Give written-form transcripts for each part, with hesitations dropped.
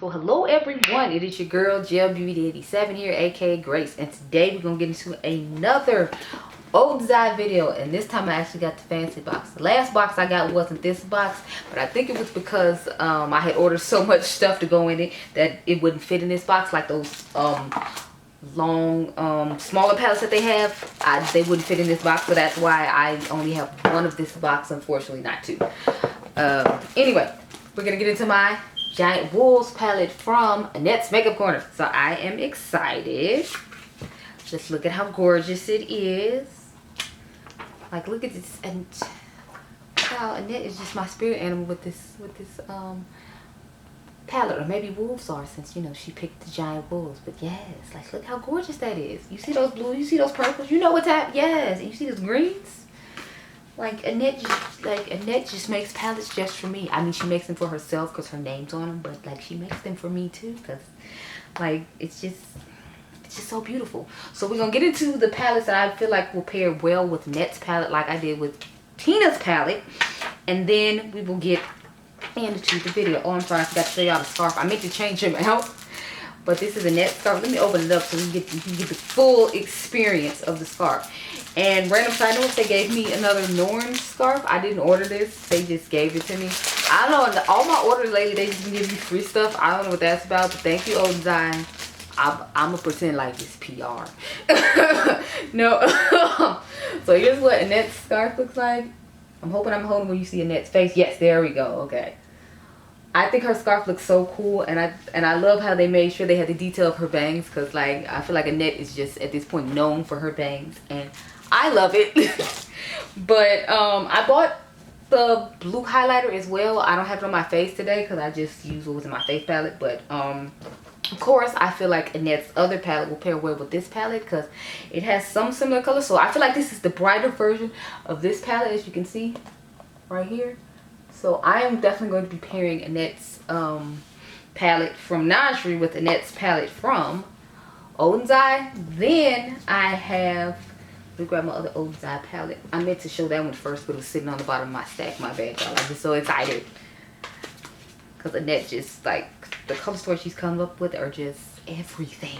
So hello everyone, it is your girl Gel Beauty 87 here, aka Grace, and today we're gonna get into another Oden video, and this time I actually got the fancy box. The last box I got wasn't this box, but I think it was because I had ordered so much stuff to go in it that it wouldn't fit in this box, like those long smaller palettes that they have. They wouldn't fit in this box, so that's why I only have one of this box, unfortunately, not two. Anyway, we're gonna get into my Giant Wolves palette from Annette's Makeup Corner. So I am excited. Just look at how gorgeous it is. Like, look at this, and wow, Annette is just my spirit animal with this palette, or maybe wolves are, since, you know, she picked the giant wolves. But yes, like, look how gorgeous that is. You see those blues, you see those purples, you know what's happening. Yes, and you see those greens. Like, Annette just makes palettes just for me. I mean, she makes them for herself because her name's on them, but like, she makes them for me too, because like, it's just so beautiful. So we're gonna get into the palettes that I feel like will pair well with Annette's palette, like I did with Tina's palette, and then we will get into the video. Oh, I'm sorry, I forgot to show y'all the scarf. I meant to change them out, but this is Annette's scarf. Let me open it up so you can get the full experience of the scarf. And random side note, they gave me another Norn scarf. I didn't order this. They just gave it to me. I don't know. All my orders lately, they just give me free stuff. I don't know what that's about, but thank you, Oden. I'm going to pretend like it's PR. No. So here's what Annette's scarf looks like. I'm hoping I'm holding where you see Annette's face. Yes, there we go. Okay. I think her scarf looks so cool, and I love how they made sure they had the detail of her bangs, because like, I feel like Annette is just at this point known for her bangs, and I love it. But I bought the blue highlighter as well. I don't have it on my face today because I just used what was in my face palette, but of course I feel like Annette's other palette will pair well with this palette because it has some similar colors. So I feel like this is the brighter version of this palette, as you can see right here. So I am definitely going to be pairing Annette's palette from Najri with Annette's palette from Oden's Eye. Then I have, let me grab my other Oden's Eye palette. I meant to show that one first, but it was sitting on the bottom of my stack. My bad, y'all. I'm just so excited because Annette just, like, the color stories she's come up with are just everything.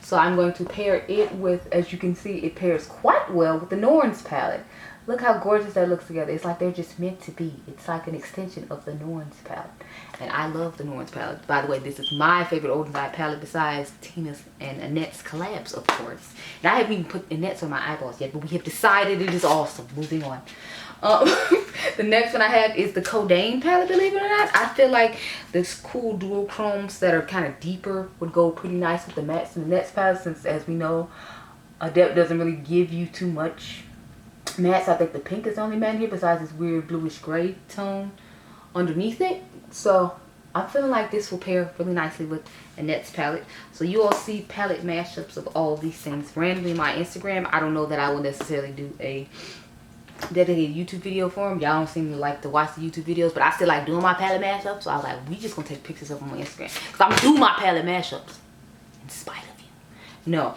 So I'm going to pair it with, as you can see, it pairs quite well with the Norn's palette. Look how gorgeous that looks together. It's like they're just meant to be. It's like an extension of the Norn's palette. And I love the Norn's palette. By the way, this is my favorite Oden's Eye palette besides Tina's and Annette's collabs, of course. And I haven't even put Annette's on my eyeballs yet, but we have decided it is awesome. Moving on. The next one I have is the Codain palette, believe it or not. I feel like this cool dual chromes that are kind of deeper would go pretty nice with the mattes and Annette's palette, since, as we know, Adept doesn't really give you too much mattes. I think the pink is the only matte here besides this weird bluish gray tone underneath it. So I'm feeling like this will pair really nicely with Annette's palette. So you all see palette mashups of all of these things randomly in my Instagram. I don't know that I will necessarily do a dedicated YouTube video for them. Y'all don't seem to like to watch the YouTube videos, but I still like doing my palette mashups. So I was like, we just gonna take pictures of them on Instagram because I'm gonna do my palette mashups in spite of you. No.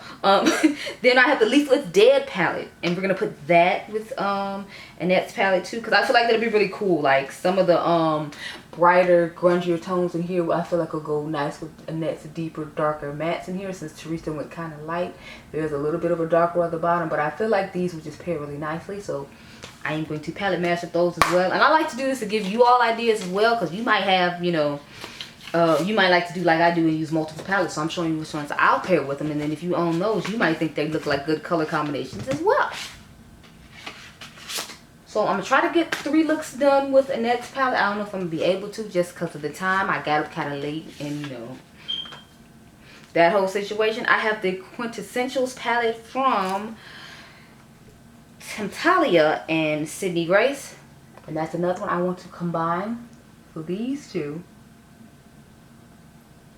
Then I have the Leafless Dead palette, and we're gonna put that with Annette's palette too, because I feel like that'll be really cool. Like, some of the brighter, grungier tones in here, I feel like will go nice with Annette's deeper, darker mattes in here. Since Teresa went kind of light, there's a little bit of a darker at the bottom, but I feel like these would just pair really nicely. So I am going to palette mash up those as well. And I like to do this to give you all ideas as well, because you might have, you know, you might like to do like I do and use multiple palettes. So I'm showing you which ones I'll pair with them, and then if you own those, you might think they look like good color combinations as well. So I'm gonna try to get 3 looks done with Annette's palette. I don't know if I'm gonna be able to, just because of the time. I got up kind of late, and you know, that whole situation. I have the Quintessentials palette from Talia and Sydney Grace, and that's another one I want to combine. So these two,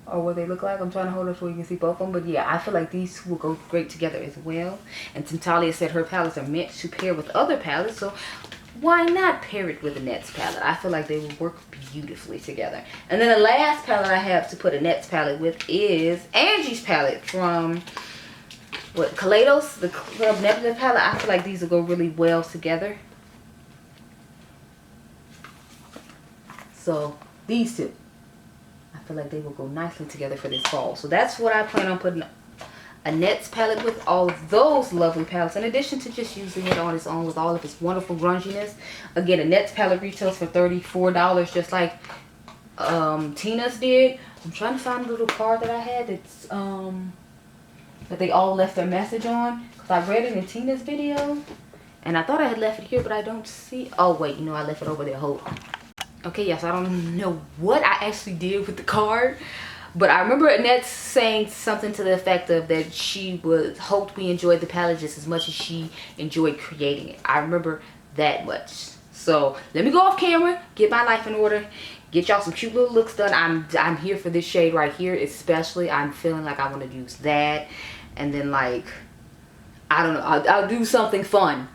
or what they look like. I'm trying to hold up so you can see both of them. But yeah, I feel like these two will go great together as well. And Talia said her palettes are meant to pair with other palettes, so why not pair it with Annette's palette? I feel like they will work beautifully together. And then the last palette I have to put Annette's palette with is Angie's palette from, what, Kaleidos, the Club Nebula palette. I feel like these will go really well together. So these two, I I feel like they will go nicely together for this fall. So that's what I plan on putting Annette's palette with, all of those lovely palettes, in addition to just using it on its own with all of its wonderful grunginess. Again, Annette's palette retails for $34, just like Tina's did. I'm trying to find a little card that I had that's that they all left their message on, because I read it in Tina's video and I thought I had left it here, but I don't see. Oh wait, you know, I left it over there. Hold on. Okay, yes, I don't know what I actually did with the card, but I remember Annette saying something to the effect of that she hoped we enjoyed the palette just as much as she enjoyed creating it. I remember that much. So let me go off camera, get my life in order, get y'all some cute little looks done. I'm here for this shade right here, especially. I'm feeling like I want to use that, and then like, I don't know, I'll do something fun,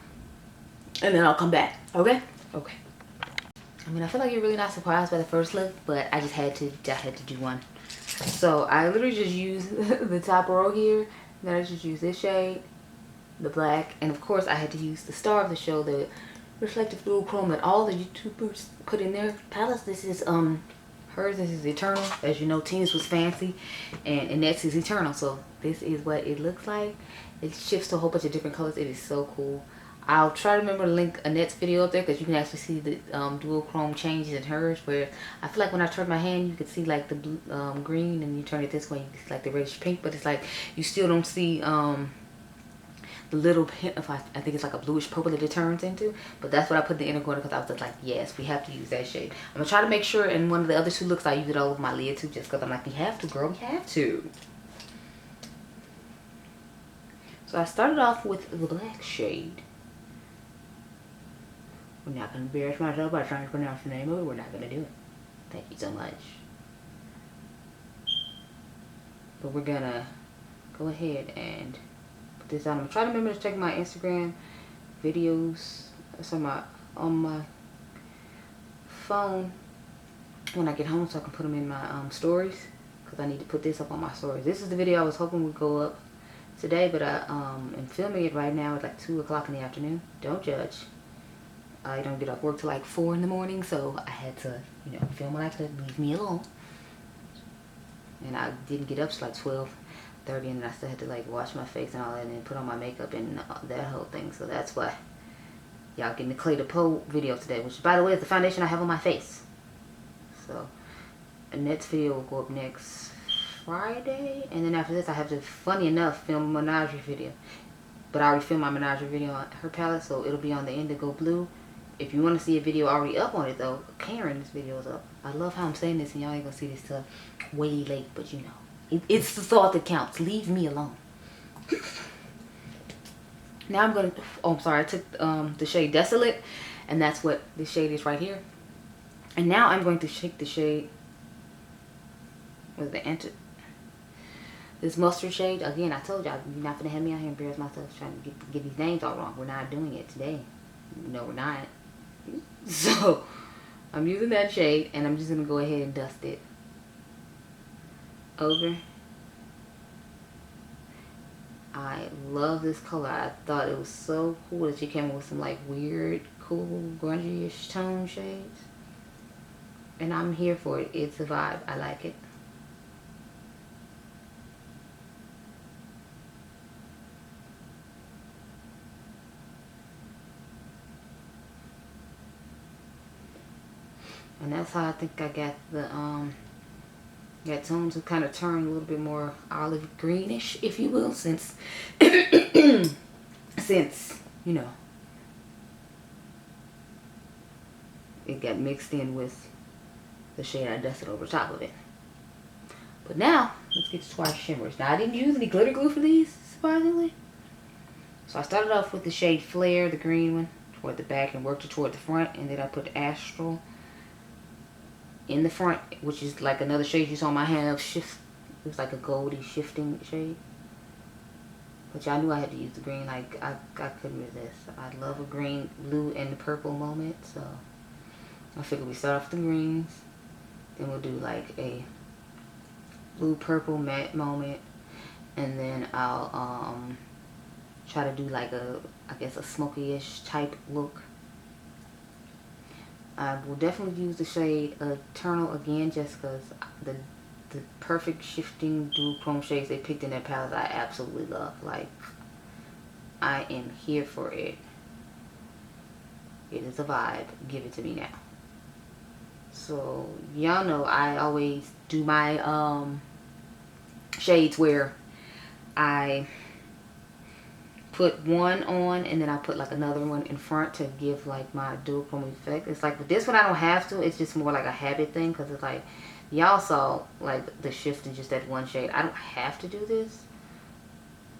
and then I'll come back. Okay? Okay. I mean, I feel like you're really not surprised by the first look, but I just had to do one. So I literally just used the top row here. Then I just used this shade, the black, and of course I had to use the star of the show, the reflective dual chrome that all the YouTubers put in their palettes. This is hers. This is Eternal. As you know, Tina's was Fancy, and Annette's is Eternal. So this is what it looks like. It shifts to a whole bunch of different colors. It is so cool. I'll try to remember to link Annette's video up there, because you can actually see the dual chrome changes in hers, where I feel like when I turn my hand, you can see like the blue, green, and you turn it this way, you can see like the reddish pink, but it's like you still don't see the little hint of, I think it's like a bluish purple that it turns into. But that's what I put in the inner corner, because I was just like, yes, we have to use that shade. I'm gonna try to make sure in one of the other two looks I use it all over my lid too, just because I'm like, we have to, girl, we have to. So I started off with the black shade. We're not going to embarrass myself by trying to pronounce the name of it. We're not going to do it. Thank you so much. But we're going to go ahead and put this on. I'm going to try to remember to check my Instagram videos. That's on my phone when I get home, so I can put them in my stories, because I need to put this up on my stories. This is the video I was hoping would go up today, but I am filming it right now at like 2 o'clock in the afternoon. Don't judge. I don't get off work till like 4 in the morning, so I had to, you know, film when I could. Leave me alone. And I didn't get up till like 12:30, and I still had to like wash my face and all that, and then put on my makeup and that whole thing. So that's why y'all getting the Clay to Poe video today, which by the way is the foundation I have on my face. So Annette's video will go up next Friday, and then after this I have to, funny enough, film a menagerie video. But I already filmed my menagerie video on her palette, so it'll be on the indigo blue. If you want to see a video already up on it though, Karen's video is up. I love how I'm saying this, and y'all ain't gonna see this till way late, but you know, it's the thought that counts. Leave me alone. Now I'm gonna, oh I'm sorry, I took the shade Desolate, and that's what this shade is right here. And now I'm going to shake the shade with the this mustard shade. Again, I told y'all, you're not gonna have me out here embarrass myself trying to get these names all wrong. We're not doing it today. No, we're not. So I'm using that shade, and I'm just gonna go ahead and dust it over. I love this color. I thought it was so cool that she came up with some like weird, cool, grungy-ish tone shades, and I'm here for it. It's a vibe. I like it. And that's how I think I got the got tones to kind of turn a little bit more olive greenish, if you will, since since, you know, it got mixed in with the shade I dusted over top of it. But now let's get to our shimmers. Now I didn't use any glitter glue for these, surprisingly. So I started off with the shade Flare, the green one, toward the back, and worked it toward the front, and then I put Astral in the front, which is like another shade you saw my hand shift. It was like a goldy shifting shade, but y'all knew I had to use the green. Like I couldn't resist. I love a green, blue, and the purple moment, so I figured we start off with the greens, then we'll do like a blue purple matte moment, and then I'll try to do like a, I guess, a smoky-ish type look. I will definitely use the shade Eternal again, just because the the perfect shifting duochrome shades they picked in their palette. I absolutely love. Like, I am here for it. It is a vibe. Give it to me now. So y'all know I always do my shades where I put one on and then I put like another one in front to give like my duochrome effect. It's like with this one I don't have to. It's just more like a habit thing, because it's like y'all saw like the shift in just that one shade. I don't have to do this.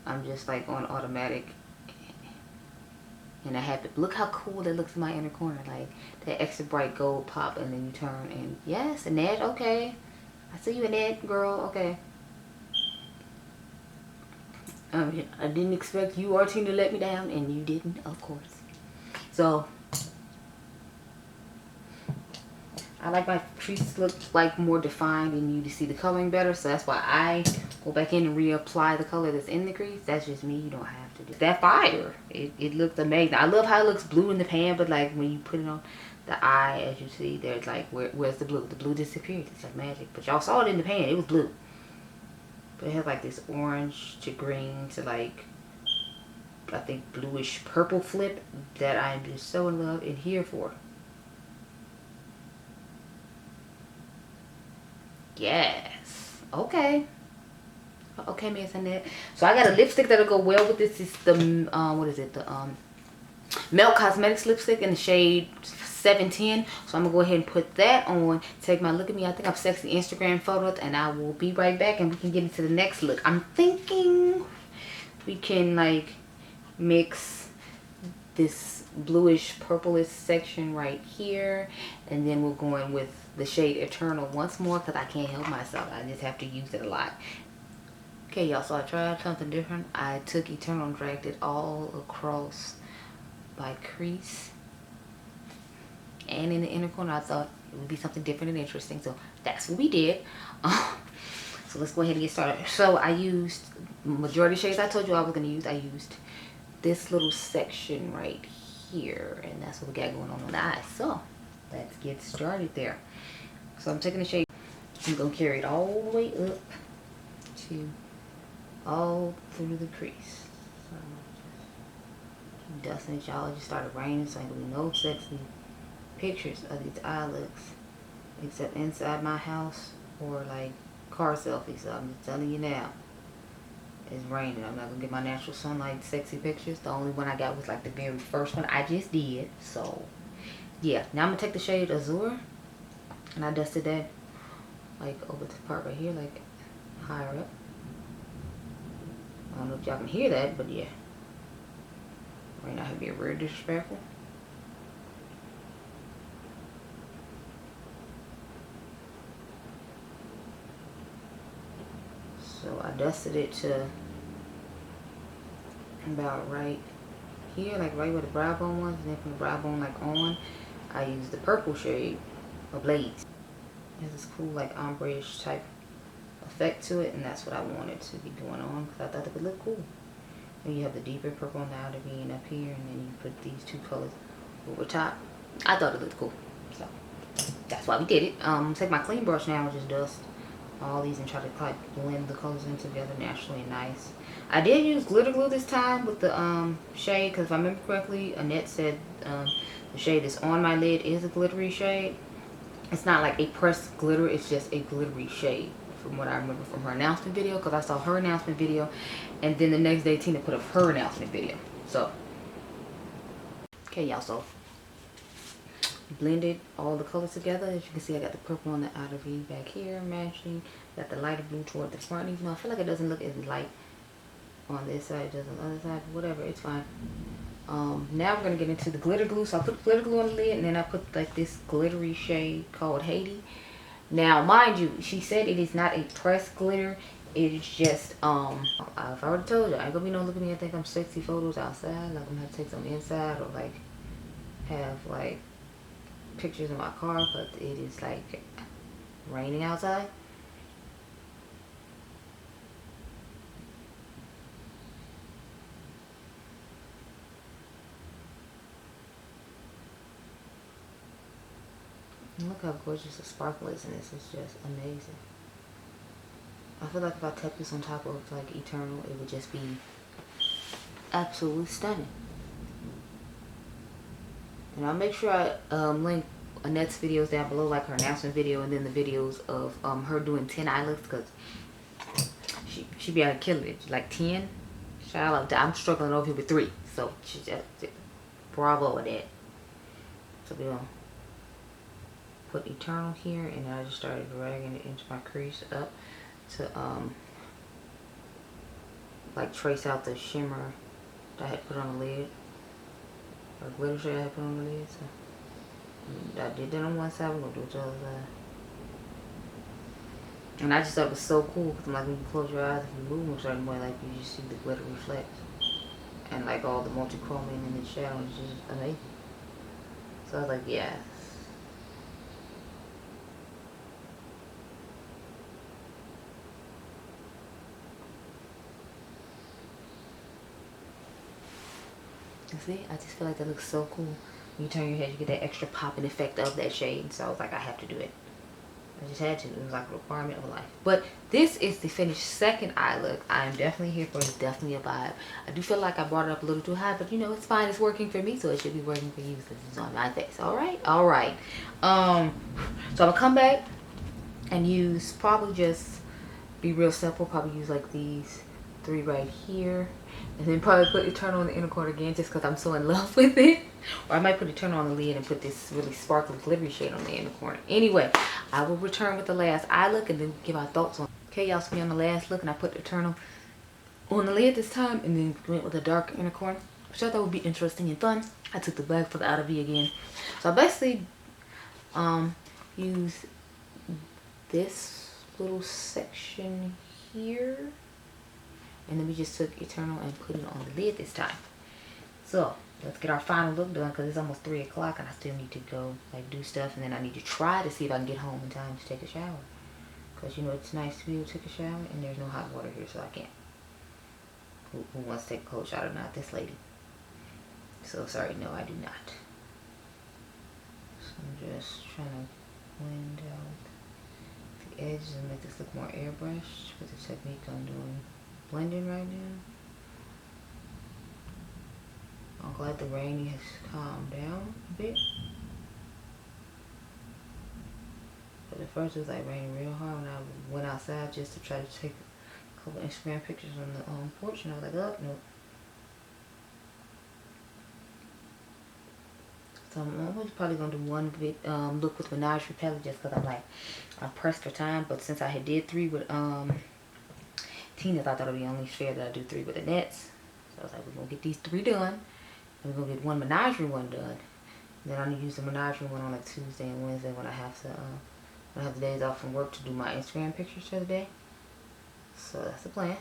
I'm just like on automatic and I have it. Look how cool that looks in my inner corner, like that extra bright gold pop, and then you turn and yes, Annette, okay, I see you, Annette, girl, okay. I didn't expect you or Tina to let me down, and you didn't, of course. So I like my creases look like more defined and you to see the coloring better, so that's why I go back in and reapply the color that's in the crease. That's just me. You don't have to do that. Fire. It looks amazing. I love how it looks blue in the pan, but like when you put it on the eye, as you see, there's like where's the blue? The blue disappeared. It's like magic. But y'all saw it in the pan. It was blue. But it has like this orange to green to like, I think, bluish purple flip that I'm just so in love and here for. Yes. Okay. Okay, Miss Annette. So I got a lipstick that'll go well with this. It's the what is it? The Mented Cosmetics lipstick in the shade 710. So I'm gonna go ahead and put that on. Take my look at me. I think I'm sexy Instagram photos, and I will be right back, and we can get into the next look. I'm thinking we can like mix this bluish purplish section right here, and then we're going with the shade Eternal once more, because I can't help myself. I just have to use it a lot. Okay, y'all, so I tried something different. I took Eternal and dragged it all across my crease and in the inner corner. I thought it would be something different and interesting, so that's what we did. So let's go ahead and get started. So I used majority of shades I told you I was going to use. I used this little section right here, and that's what we got going on the eye. So let's get started there. So I'm taking the shade, I'm going to carry it all the way up to all through the crease. So just dusting it, y'all. It just started raining, so ain't gonna be no sexy pictures of these eye looks except inside my house or like car selfies. So I'm just telling you now, it's raining. I'm not gonna get my natural sunlight sexy pictures. The only one I got was like the very first one I just did. So yeah, now I'm gonna take the shade Azure, and I dusted that like over the part right here, like higher up. I don't know if y'all can hear that, but yeah. Right now it'd be very disrespectful. So I dusted it to about right here, like right where the brow bone was, and then from the brow bone like on, I used the purple shade of Blaze. It has this cool like ombre-ish type effect to it, and that's what I wanted to be going on because I thought it would look cool. And you have the deeper purple on the outer V and up here, and then you put these two colors over top. I thought it looked cool, so that's why we did it. Take my clean brush now and just dust all these and try to like blend the colors in together naturally and nice. I did use glitter glue this time with the shade, because if I remember correctly, Annette said the shade that's on my lid is a glittery shade. It's not like a pressed glitter, it's just a glittery shade from what I remember from her announcement video, because I saw her announcement video and then the next day Tina put up her announcement video. So okay, y'all, so blended all the colors together. As you can see, I got the purple on the outer V back here matching, got the lighter blue toward the front. Even though I feel like it doesn't look as light on this side, it does on the other side, whatever, it's fine. Now we're gonna get into the glitter glue. So I put glitter glue on the lid, and then I put like this glittery shade called Haiti. Now mind you, she said it is not a pressed glitter, it is just I've already told you, I ain't gonna be no looking at me and think I'm sexy photos outside. Like I'm gonna have to take some inside, or like have like pictures in my car, but it is like raining outside. Look how gorgeous the sparkle is in this. It's just amazing. I feel like if I tuck this on top of like Eternal, it would just be absolutely stunning. And I'll make sure I link Annette's videos down below, like her announcement video, and then the videos of her doing 10 eye looks, because she be out of killing it. Like 10, child, I'm struggling over here with 3. So she just bravo at that. So we're gonna put Eternal here, and then I just started dragging it into my crease up to like trace out the shimmer that I had put on the lid, or glitter shade I had put on the lid. So I did that on one side. We're gonna do it to the other side. And I just thought it was so cool because, like, when you close your eyes, if you move them a certain way, like, you just see the glitter reflect, and like all the multi-chroming and the shadow is just amazing. So I was like, yeah. You see, I just feel like that looks so cool. When you turn your head, you get that extra popping effect of that shade. And so I was like, I have to do it. I just had to. It was like a requirement of life. But this is the finished second eye look. I'm definitely here for it. It's definitely a vibe. I do feel like I brought it up a little too high, but you know, it's fine. It's working for me, so it should be working for you since it's on my face. All right? All right. So I'm going to come back and use, probably just be real simple. Probably use like these 3 right here. And then probably put Eternal on the inner corner again just because I'm so in love with it. Or I might put Eternal on the lid and put this really sparkly glittery shade on the inner corner. Anyway, I will return with the last eye look and then give our thoughts on it. Okay, y'all, see me on the last look, and I put Eternal on the lid this time and then went with a dark inner corner, which I thought would be interesting and fun. I took the black for the outer V again. So I basically use this little section here. And then we just took Eternal and put it on the lid this time. So let's get our final look done because it's almost 3 o'clock and I still need to go like do stuff, and then I need to try to see if I can get home in time to take a shower. Because you know it's nice to be able to take a shower and there's no hot water here, so I can't. Who wants to take a cold shower? Not this lady. So sorry, no, I do not. So I'm just trying to blend out the edges and make this look more airbrushed with the technique I'm doing. Blending right now. I'm glad the rain has calmed down a bit. But at first it was like raining real hard when I went outside just to try to take a couple Instagram pictures on the porch, and I was like, oh, no. So I'm always probably going to do one look with Menage Repellent just because I'm like, I'm pressed for time. But since I had did 3 with Tina, I thought it would be only fair that I do 3 with Annette's. So I was like, we're going to get these 3 done. And we're going to get one Menagerie one done. And then I'm going to use the Menagerie one on like Tuesday and Wednesday when I have to, when I have the days off from work to do my Instagram pictures for the day. So that's the plan.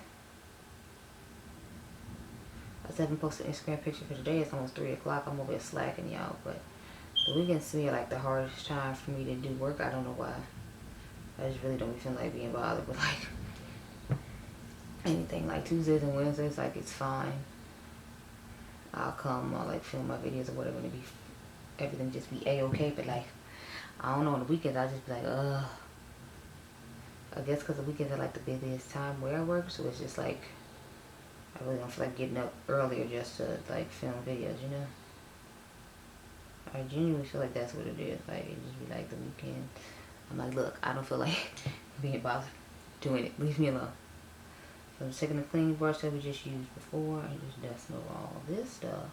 I still haven't posted an Instagram picture for today. It's almost 3 o'clock. I'm over here slacking, y'all. But the weekends to me are like the hardest time for me to do work. I don't know why. I just really don't be feeling like being bothered with like anything. Like Tuesdays and Wednesdays, like it's fine. I'll come, I'll like film my videos or whatever, and everything just be a-okay. But like, I don't know, on the weekends I just be like, ugh. I guess because the weekends are like the busiest time where I work, so it's just like, I really don't feel like getting up earlier just to like film videos, you know? I genuinely feel like that's what it is. Like, it just be like the weekend. I'm like, look, I don't feel like being bothered doing it. Leave me alone. So I'm taking the clean brush that we just used before and just dusting over all this stuff.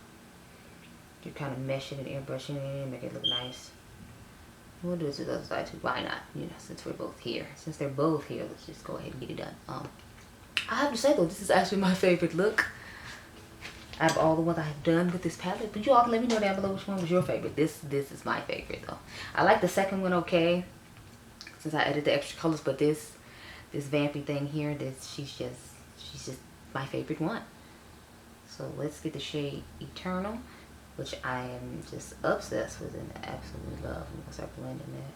Just kind of meshing and airbrushing it in, make it look nice. We'll do it to the other side too. Why not? You know, since we're both here. Since they're both here, let's just go ahead and get it done. I have to say though, this is actually my favorite look out of all the ones I have done with this palette. But you all can let me know down below which one was your favorite. This is my favorite though. I like the second one okay, since I added the extra colors, but this vampy thing here, she's just my favorite one. So let's get the shade Eternal, which I am just obsessed with and absolutely love. I'm gonna start blending that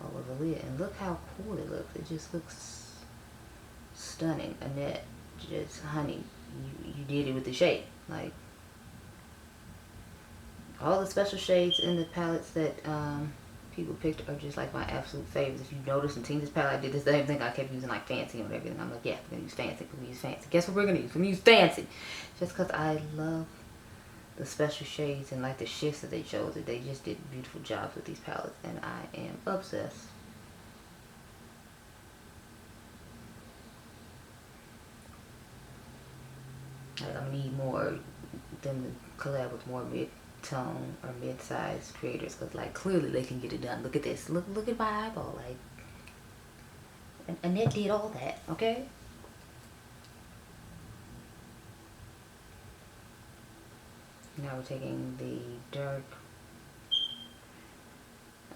all over the lid, and look how cool it looks. It just looks stunning. Annette, just honey, you did it with the shade. Like all the special shades in the palettes that people picked are just like my absolute favorites. If you notice in Tina's palette, I did the same thing. I kept using like fancy and everything. I'm like, yeah, we're gonna use fancy. We're gonna use fancy. Guess what we're gonna use? We're gonna use fancy. Just because I love the special shades and like the shifts that they chose. They just did beautiful jobs with these palettes, and I am obsessed. Like, I'm gonna need more them to collab with more mid-tone or mid-sized creators, because like clearly they can get it done. Look at this. Look at my eyeball. Like, Annette did all that. Okay. Now we're taking the dark,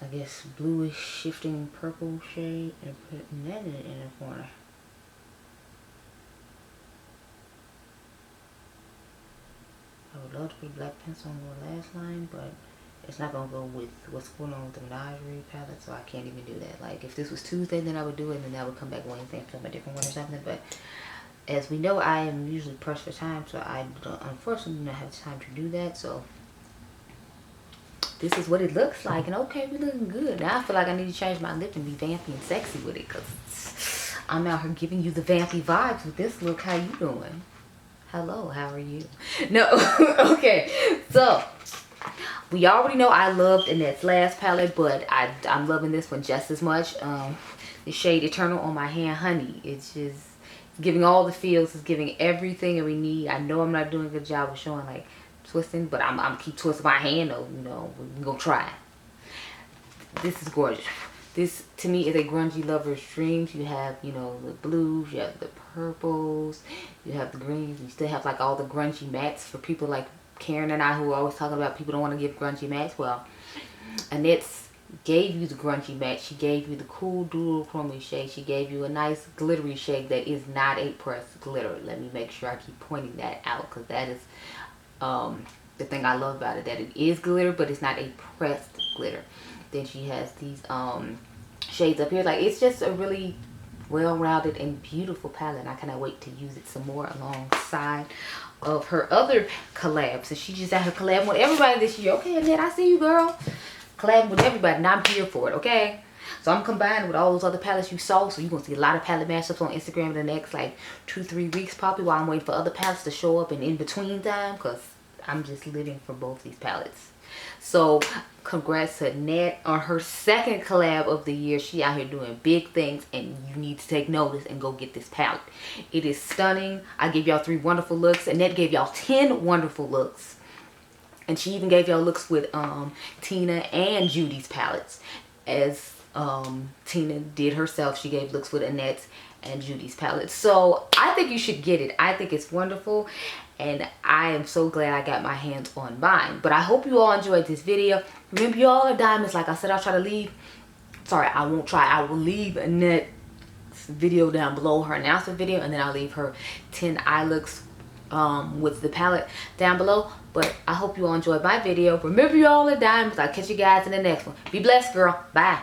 I guess, bluish shifting purple shade and putting that in the inner corner. I would love to put black pencil on the last line, but it's not going to go with what's going on with the Menagerie palette, so I can't even do that. Like, if this was Tuesday, then I would do it, and then I would come back Wednesday and film a different one or something, but as we know, I am usually pressed for time, so I unfortunately do not have time to do that. So this is what it looks like, and okay, we're looking good. Now I feel like I need to change my lip and be vampy and sexy with it, because I'm out here giving you the vampy vibes with this look. How you doing? Hello, how are you? No, okay, so we already know I loved Annette's last palette, but I'm loving this one just as much. The shade Eternal on my hand, honey, it's just giving all the feels. It's giving everything that we need. I know I'm not doing a good job of showing like twisting, but I'm keep twisting my hand though. You know, we're gonna try. This is gorgeous. This to me is a grungy lover's dreams. You have, you know, the blues, you have the purples, you have the greens, you still have like all the grungy mattes for people like Karen and I, who are always talking about people don't want to give grungy mattes. Well, Annette's gave you the grungy matte. She gave you the cool duochrome shade. She gave you a nice glittery shade that is not a pressed glitter. Let me make sure I keep pointing that out, because that is the thing I love about it, that it is glitter, but it's not a pressed glitter. Then she has these shades up here. Like, it's just a really well-rounded and beautiful palette, and I cannot wait to use it some more alongside of her other collabs. So she just had her collab with everybody this year. Okay, Annette, I see you, girl. Collab with everybody, and I'm here for it, okay? So I'm combining with all those other palettes you saw, so you're going to see a lot of palette mashups on Instagram in the next like 2-3 weeks probably, while I'm waiting for other palettes to show up and in between time, because I'm just living for both these palettes. So congrats to Annette on her second collab of the year. She out here doing big things, and you need to take notice and go get this palette. It is stunning. I gave y'all 3 wonderful looks. Annette gave y'all 10 wonderful looks. And she even gave y'all looks with Tina and Judy's palettes. As Tina did herself, she gave looks with Annette's and Judy's palettes. So I think you should get it. I think it's wonderful, and I am so glad I got my hands on mine. But I hope you all enjoyed this video. Remember, you all are diamonds. Like I said, I'll try to leave. Sorry, I won't try. I will leave Annette's video down below, her announcement video, and then I'll leave her 10 eye looks with the palette down below. But I hope you all enjoyed my video. Remember, you all are diamonds. I'll catch you guys in the next one. Be blessed, girl. Bye.